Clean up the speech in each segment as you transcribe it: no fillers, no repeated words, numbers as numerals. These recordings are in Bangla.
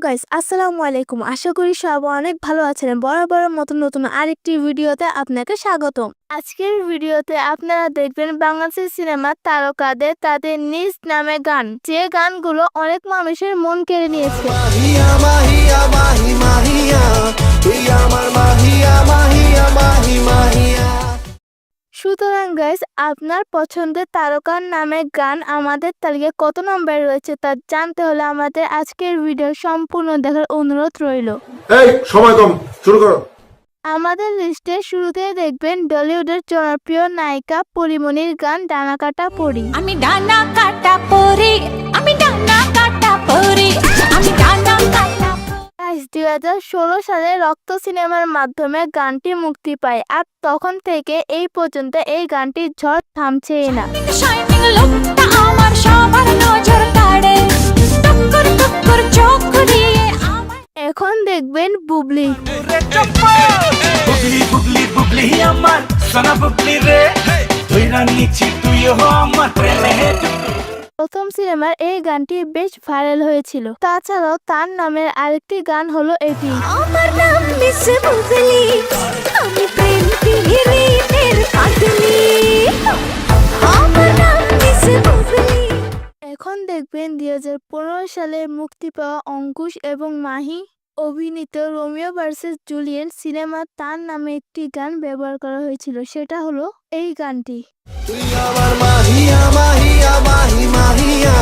গাইস, আসসালামু আলাইকুম। আশা করি সবাই অনেক ভালো আছেন। বরাবরের মতো নতুন আরেকটি ভিডিওতে আপনাকে স্বাগতম। আজকের ভিডিওতে আপনারা দেখবেন বাংলাদেশি সিনেমার তারকাদের তাদের নিজ নামে গান, যে গানগুলো অনেক মানুষের মন কেড়ে নিয়েছে। সুতরাং গাইস, আপনার পছন্দের তারকার নামে গান আমাদের তালিকায় কত নম্বরে রয়েছে তা জানতে হলে আমাদের আজকের ভিডিও সম্পূর্ণ দেখার অনুরোধ রইল। এই সময় কম, শুরু করো। আমাদের লিস্টে শুরুতেই দেখবেন বলিউডের জনপ্রিয় নায়িকা পরিমণির গান ডানা কাটা পরি। আমি ডানা কাটা পরি, আমি ডানা কাটা পরি, আমি ডানা কাটা। 2016 সালে রক্ত সিনেমার মাধ্যমে গানটি মুক্তি পায়, আর তখন থেকে এই পর্যন্ত এই গানটির ঝড় থামছেই না। শাইনিং লুকটা আমার সবার নজর কাড়ে, টক্কর টক্কর চোখ দিয়ে আমার। এখন দেখবেন বুবলি। বুবলি বুবলি বুবলি আমার সোনা বুবলি রে, ধইরা নিচ্ছি তুইও আমার প্রেমে। প্রথম সিনেমার এই গানটি বেশ ভাইরাল হয়েছিল। তাছাড়াও তার নামের আরেকটি গান হলো এটি। আমার নাম মিস বুবলি, আমি প্রেম পিরিতের পাগলি, আমার নাম মিস বুবলি। এখন দেখবেন 2015 সালে মুক্তি পাওয়া অঙ্কুশ এবং মাহি অভিনীত রোমিও ভার্সেস জুলিয়েট সিনেমা তার নামে একটি গান ব্যবহার করা হয়েছিল, সেটা হলো এই গানটি। তুই আমার মাহিয়া মাহিয়া মাহি মাহিয়া,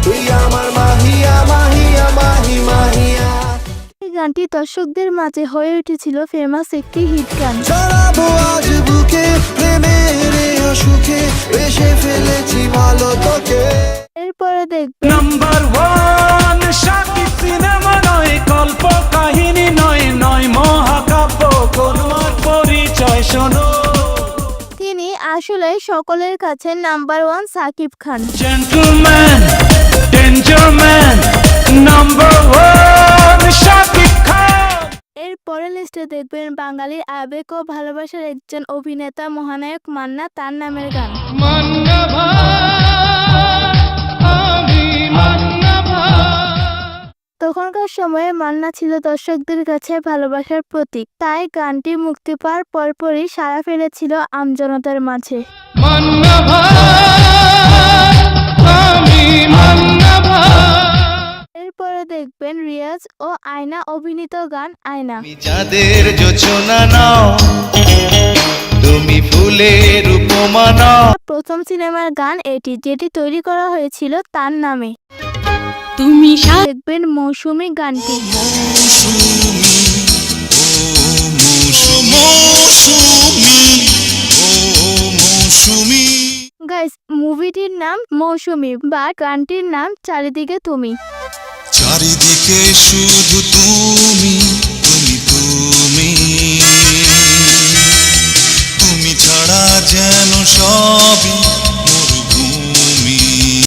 তুই আমার মাহিয়া মাহিয়া মাহি মাহিয়া। এই গানটি দর্শকদের মাঝে হয়ে উঠেছিল ফেমাস একটি হিট গান। ছড়াবো আজ বুকে প্রেমের অসুখে, এসে ফেলেছি ভালো তোকে। এরপরে দেখবেন নাম্বার ওয়ান শাকিব সিনেমা নয়, গল্প কাহিনী নয়, নয় মহাকাব্য, তোমার পরিচয় শোনো। তিনি আসলে সকলের কাছে number 1 Shakib Khan. Gentleman danger man, number one Shakib Khan. এরপরে লিস্টে দেখবেন বাঙালির আবেগ ও ভালোবাসার একজন অভিনেতা মহানায়ক মান্না, তার নামের গান। তখনকার সময়ে মান্না ছিল দর্শকদের কাছে ভালোবাসার প্রতীক, তাই গানটি মুক্তি পাওয়ার পরপরই সাড়া ফেলেছিল আমজনতার মাঝে। এরপরে দেখবেন রিয়াজ ও আয়না অভিনীত গান আয়না। যাদের যোচনা নাও, তুমি ফুলের উপমা নাও। প্রথম সিনেমার গান এটি, যেটি তৈরি করা হয়েছিল তার নামে। তুমি দেখবেন মৌসুমী গানটি। গাইস, মুভিটির নাম মৌসুমী বা গানটির নাম চারিদিকে তুমি। চারিদিকে শুধু তুমি